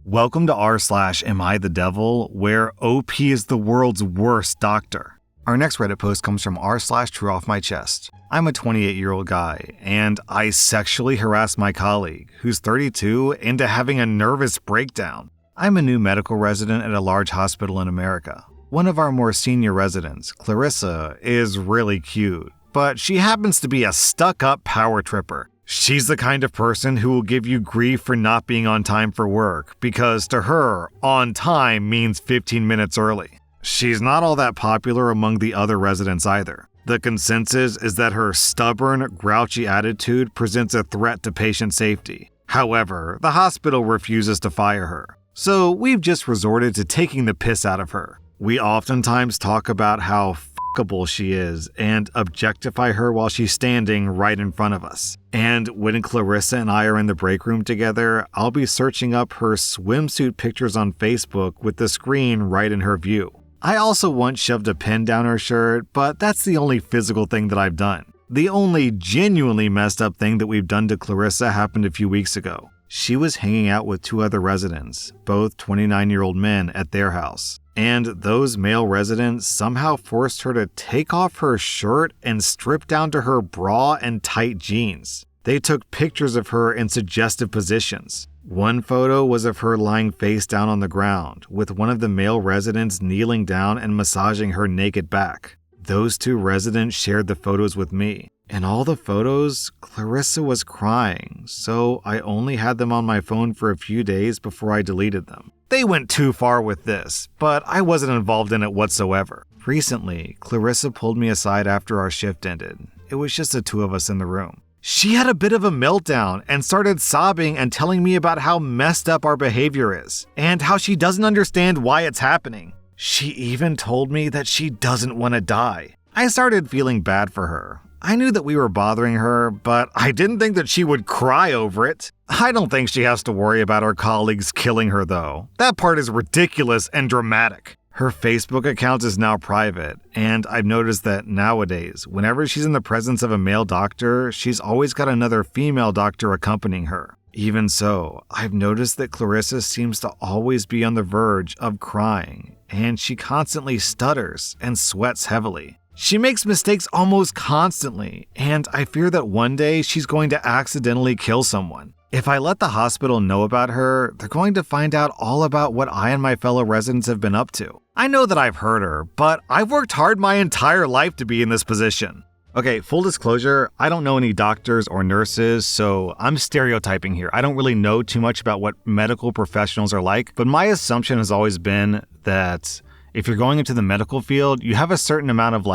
Welcome to rSlash Am I the Devil, where OP is the world's worst doctor. Our next Reddit post comes from rSlash True Off My Chest. I'm a 28-year-old guy, and I sexually harassed my colleague, who's 32, into having a nervous breakdown. I'm a new medical resident at a large hospital in America. One of our more senior residents, Clarissa, is really cute, but she happens to be a stuck-up power tripper. She's the kind of person who will give you grief for not being on time for work, because to her, on time means 15 minutes early. She's not all that popular among the other residents either. The consensus is that her stubborn, grouchy attitude presents a threat to patient safety. However, the hospital refuses to fire her. So we've just resorted to taking the piss out of her. We oftentimes talk about how fuckable she is and objectify her while she's standing right in front of us. And when Clarissa and I are in the break room together, I'll be searching up her swimsuit pictures on Facebook with the screen right in her view. I also once shoved a pin down her shirt, but that's the only physical thing that I've done. The only genuinely messed up thing that we've done to Clarissa happened a few weeks ago. She was hanging out with two other residents, both 29-year-old men, at their house. And those male residents somehow forced her to take off her shirt and strip down to her bra and tight jeans. They took pictures of her in suggestive positions. One photo was of her lying face down on the ground, with one of the male residents kneeling down and massaging her naked back. Those two residents shared the photos with me. In all the photos, Clarissa was crying, so I only had them on my phone for a few days before I deleted them. They went too far with this, but I wasn't involved in it whatsoever. Recently, Clarissa pulled me aside after our shift ended. It was just the two of us in the room. She had a bit of a meltdown and started sobbing and telling me about how messed up our behavior is, and how she doesn't understand why it's happening. She even told me that she doesn't want to die. I started feeling bad for her. I knew that we were bothering her, but I didn't think that she would cry over it. I don't think she has to worry about her colleagues killing her though. That part is ridiculous and dramatic. Her Facebook account is now private, and I've noticed that nowadays, whenever she's in the presence of a male doctor, she's always got another female doctor accompanying her. Even so, I've noticed that Clarissa seems to always be on the verge of crying, and she constantly stutters and sweats heavily. She makes mistakes almost constantly, and I fear that one day she's going to accidentally kill someone. If I let the hospital know about her, they're going to find out all about what I and my fellow residents have been up to. I know that I've hurt her, but I've worked hard my entire life to be in this position. Okay, full disclosure, I don't know any doctors or nurses, so I'm stereotyping here. I don't really know too much about what medical professionals are like, but my assumption has always been that if you're going into the medical field, you have a certain amount of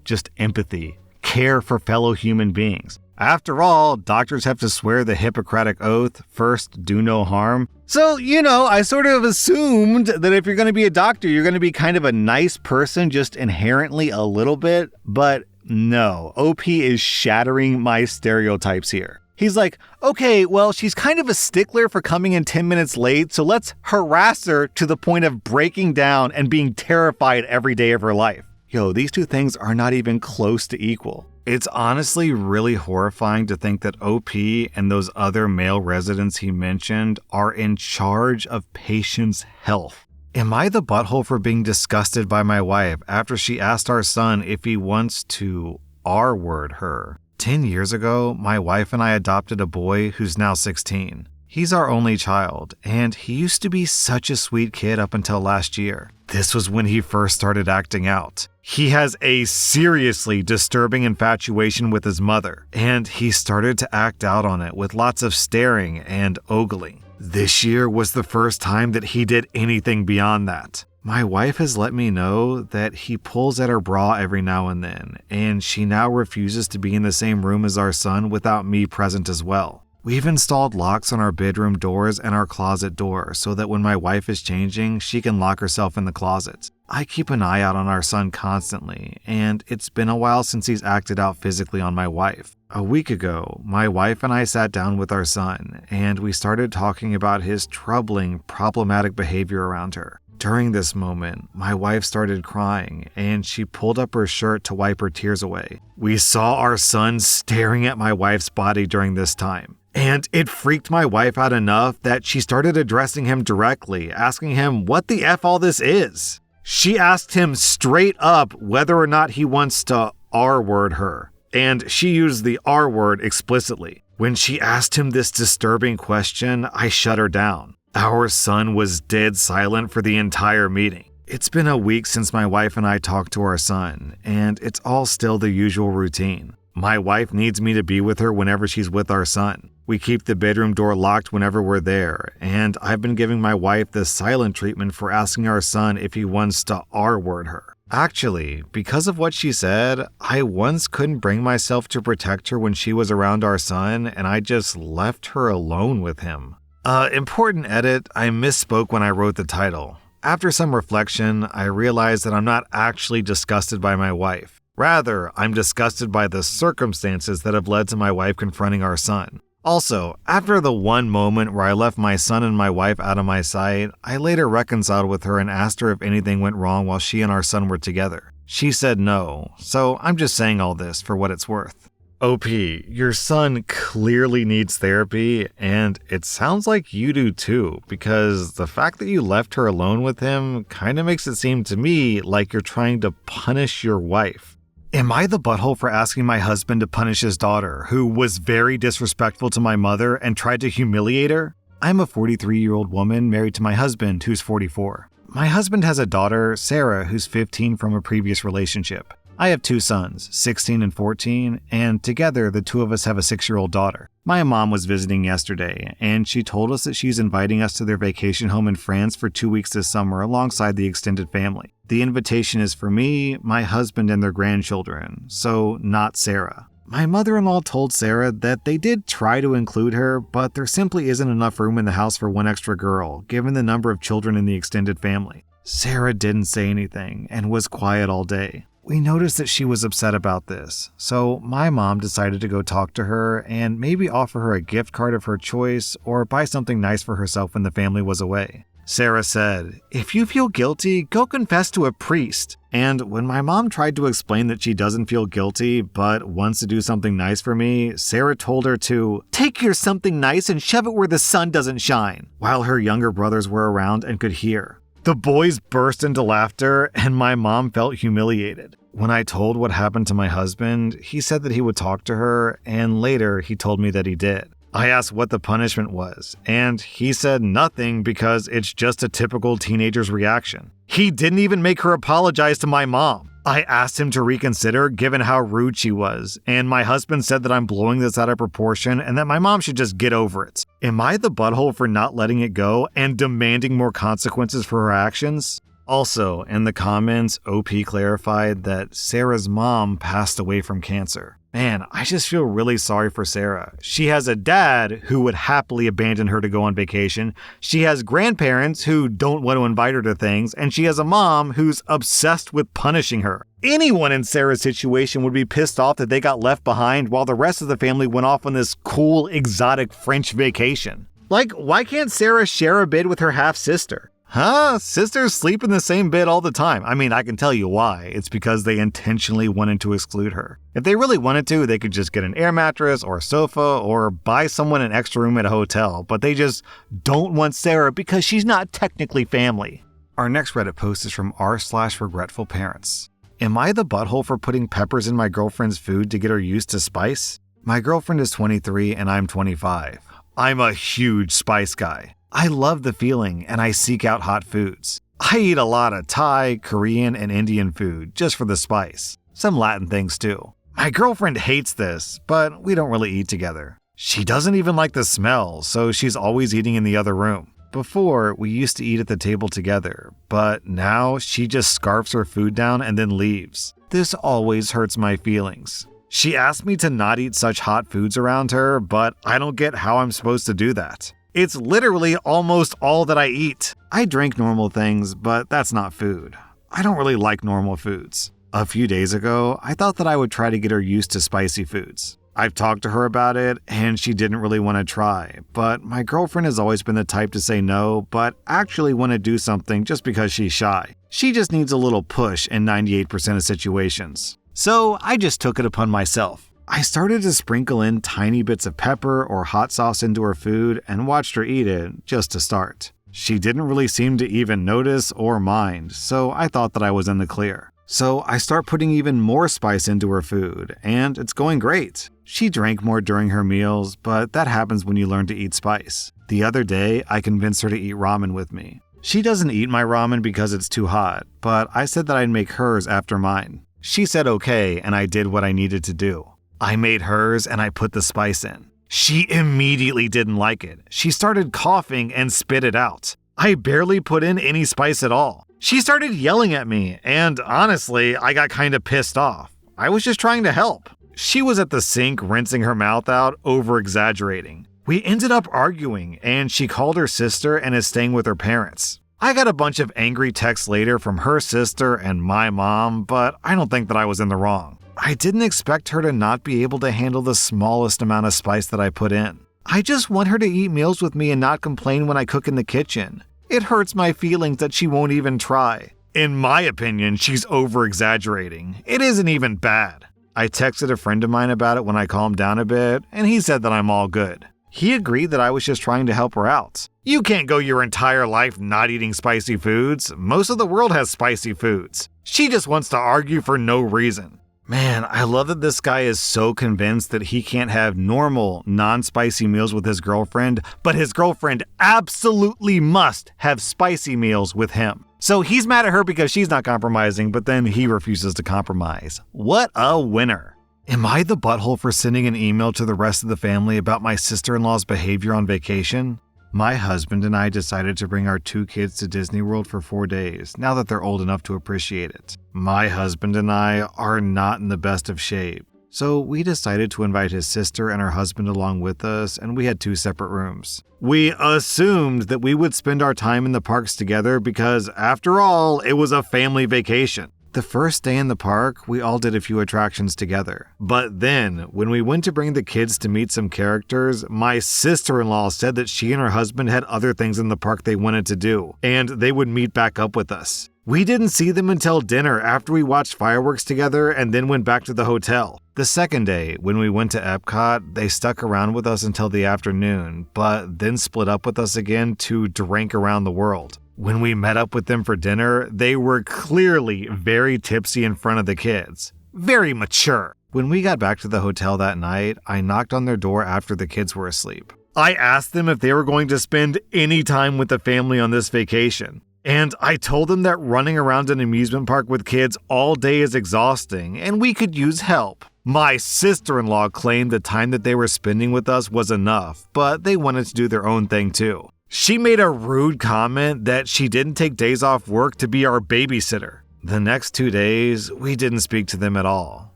just empathy, care for fellow human beings. After all, doctors have to swear the Hippocratic Oath, first do no harm. So, I sort of assumed that if you're going to be a doctor, you're going to be kind of a nice person, just inherently a little bit. But no, OP is shattering my stereotypes here. He's like, okay, well, she's kind of a stickler for coming in 10 minutes late, so let's harass her to the point of breaking down and being terrified every day of her life. Yo, these two things are not even close to equal. It's honestly really horrifying to think that OP and those other male residents he mentioned are in charge of patients' health. Am I the butthole for being disgusted by my wife after she asked our son if he wants to R-word her? 10 years ago, my wife and I adopted a boy who's now 16. He's our only child, and he used to be such a sweet kid up until last year. This was when he first started acting out. He has a seriously disturbing infatuation with his mother, and he started to act out on it with lots of staring and ogling. This year was the first time that he did anything beyond that. My wife has let me know that he pulls at her bra every now and then, and she now refuses to be in the same room as our son without me present as well. We've installed locks on our bedroom doors and our closet door so that when my wife is changing, she can lock herself in the closet. I keep an eye out on our son constantly, and it's been a while since he's acted out physically on my wife. A week ago, my wife and I sat down with our son, and we started talking about his troubling, problematic behavior around her. During this moment, my wife started crying, and she pulled up her shirt to wipe her tears away. We saw our son staring at my wife's body during this time. And it freaked my wife out enough that she started addressing him directly, asking him what the F all this is. She asked him straight up whether or not he wants to R-word her. And she used the R word explicitly. When she asked him this disturbing question, I shut her down. Our son was dead silent for the entire meeting. It's been a week since my wife and I talked to our son, and it's all still the usual routine. My wife needs me to be with her whenever she's with our son. We keep the bedroom door locked whenever we're there, and I've been giving my wife the silent treatment for asking our son if he wants to R-word her. Actually, because of what she said, I once couldn't bring myself to protect her when she was around our son, and I just left her alone with him. Important edit, I misspoke when I wrote the title. After some reflection, I realized that I'm not actually disgusted by my wife. Rather, I'm disgusted by the circumstances that have led to my wife confronting our son. Also, after the one moment where I left my son and my wife out of my sight, I later reconciled with her and asked her if anything went wrong while she and our son were together. She said no, so I'm just saying all this for what it's worth. OP, your son clearly needs therapy, and it sounds like you do too, because the fact that you left her alone with him kinda makes it seem to me like you're trying to punish your wife. Am I the butthole for asking my husband to punish his daughter, who was very disrespectful to my mother and tried to humiliate her? I'm a 43-year-old woman married to my husband, who's 44. My husband has a daughter, Sarah, who's 15 from a previous relationship. I have two sons, 16 and 14, and together the two of us have a 6-year-old daughter. My mom was visiting yesterday, and she told us that she's inviting us to their vacation home in France for 2 weeks this summer alongside the extended family. The invitation is for me, my husband, and their grandchildren, so not Sarah. My mother-in-law told Sarah that they did try to include her, but there simply isn't enough room in the house for one extra girl, given the number of children in the extended family. Sarah didn't say anything and was quiet all day. We noticed that she was upset about this, so my mom decided to go talk to her and maybe offer her a gift card of her choice or buy something nice for herself when the family was away. Sarah said, "If you feel guilty, go confess to a priest." And when my mom tried to explain that she doesn't feel guilty but wants to do something nice for me, Sarah told her to take your something nice and shove it where the sun doesn't shine, while her younger brothers were around and could hear. The boys burst into laughter, and my mom felt humiliated. When I told what happened to my husband, he said that he would talk to her, and later he told me that he did. I asked what the punishment was, and he said nothing because it's just a typical teenager's reaction. He didn't even make her apologize to my mom. I asked him to reconsider given how rude she was, and my husband said that I'm blowing this out of proportion and that my mom should just get over it. Am I the butthole for not letting it go and demanding more consequences for her actions? Also, in the comments, OP clarified that Sarah's mom passed away from cancer. Man, I just feel really sorry for Sarah. She has a dad who would happily abandon her to go on vacation. She has grandparents who don't want to invite her to things, and she has a mom who's obsessed with punishing her. Anyone in Sarah's situation would be pissed off that they got left behind while the rest of the family went off on this cool, exotic French vacation. Like, why can't Sarah share a bed with her half-sister? Huh? Sisters sleep in the same bed all the time. I mean, I can tell you why. It's because they intentionally wanted to exclude her. If they really wanted to, they could just get an air mattress or a sofa or buy someone an extra room at a hotel, but they just don't want Sarah because she's not technically family. Our next Reddit post is from rSlash Am I the butthole for putting peppers in my girlfriend's food to get her used to spice? My girlfriend is 23 and I'm 25. I'm a huge spice guy. I love the feeling, and I seek out hot foods. I eat a lot of Thai, Korean, and Indian food just for the spice. Some Latin things too. My girlfriend hates this, but we don't really eat together. She doesn't even like the smell, so she's always eating in the other room. Before, we used to eat at the table together, but now she just scarfs her food down and then leaves. This always hurts my feelings. She asked me to not eat such hot foods around her, but I don't get how I'm supposed to do that. It's literally almost all that I eat. I drink normal things, but that's not food. I don't really like normal foods. A few days ago, I thought that I would try to get her used to spicy foods. I've talked to her about it, and she didn't really want to try, but my girlfriend has always been the type to say no, but actually want to do something just because she's shy. She just needs a little push in 98% of situations. So I just took it upon myself. I started to sprinkle in tiny bits of pepper or hot sauce into her food and watched her eat it, just to start. She didn't really seem to even notice or mind, so I thought that I was in the clear. So I start putting even more spice into her food, and it's going great. She drank more during her meals, but that happens when you learn to eat spice. The other day, I convinced her to eat ramen with me. She doesn't eat my ramen because it's too hot, but I said that I'd make hers after mine. She said okay, and I did what I needed to do. I made hers and I put the spice in. She immediately didn't like it. She started coughing and spit it out. I barely put in any spice at all. She started yelling at me, and honestly, I got kind of pissed off. I was just trying to help. She was at the sink rinsing her mouth out, over-exaggerating. We ended up arguing, and she called her sister and is staying with her parents. I got a bunch of angry texts later from her sister and my mom, but I don't think that I was in the wrong. I didn't expect her to not be able to handle the smallest amount of spice that I put in. I just want her to eat meals with me and not complain when I cook in the kitchen. It hurts my feelings that she won't even try. In my opinion, she's over-exaggerating. It isn't even bad. I texted a friend of mine about it when I calmed down a bit, and he said that I'm all good. He agreed that I was just trying to help her out. You can't go your entire life not eating spicy foods. Most of the world has spicy foods. She just wants to argue for no reason. Man, I love that this guy is so convinced that he can't have normal, non-spicy meals with his girlfriend, but his girlfriend absolutely must have spicy meals with him. So he's mad at her because she's not compromising, but then he refuses to compromise. What a winner. Am I the butthole for sending an email to the rest of the family about my sister-in-law's behavior on vacation? My husband and I decided to bring our 2 kids to Disney World for 4 days, now that they're old enough to appreciate it. My husband and I are not in the best of shape, so we decided to invite his sister and her husband along with us, and we had 2 separate rooms. We assumed that we would spend our time in the parks together because, after all, it was a family vacation. The first day in the park, we all did a few attractions together. But then, when we went to bring the kids to meet some characters, my sister-in-law said that she and her husband had other things in the park they wanted to do, and they would meet back up with us. We didn't see them until dinner after we watched fireworks together and then went back to the hotel. The second day, when we went to Epcot, they stuck around with us until the afternoon, but then split up with us again to drink around the world. When we met up with them for dinner, they were clearly very tipsy in front of the kids. Very mature. When we got back to the hotel that night, I knocked on their door after the kids were asleep. I asked them if they were going to spend any time with the family on this vacation. And I told them that running around an amusement park with kids all day is exhausting, and we could use help. My sister-in-law claimed the time that they were spending with us was enough, but they wanted to do their own thing too. She made a rude comment that she didn't take days off work to be our babysitter. The next 2 days, we didn't speak to them at all.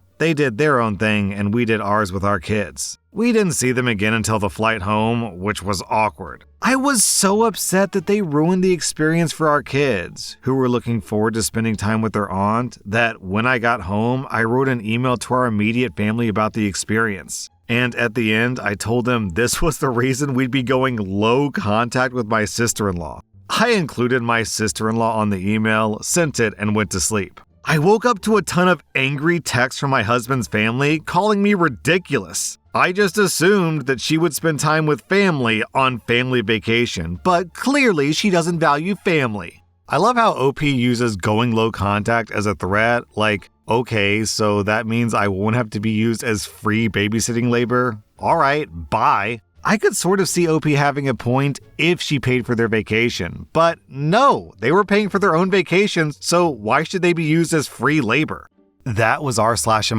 They did their own thing and we did ours with our kids. We didn't see them again until the flight home, which was awkward. I was so upset that they ruined the experience for our kids, who were looking forward to spending time with their aunt, that when I got home, I wrote an email to our immediate family about the experience. And at the end, I told them this was the reason we'd be going low contact with my sister-in-law. I included my sister-in-law on the email, sent it, and went to sleep. I woke up to a ton of angry texts from my husband's family calling me ridiculous. I just assumed that she would spend time with family on family vacation, but clearly she doesn't value family. I love how OP uses going low contact as a threat, like, okay, so that means I won't have to be used as free babysitting labor? Alright, bye. I could sort of see OP having a point if she paid for their vacation, but no, they were paying for their own vacations, so why should they be used as free labor? That was rSlash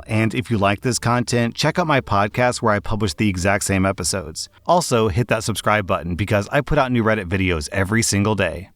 and if you like this content, check out my podcast where I publish the exact same episodes. Also, hit that subscribe button because I put out new Reddit videos every single day.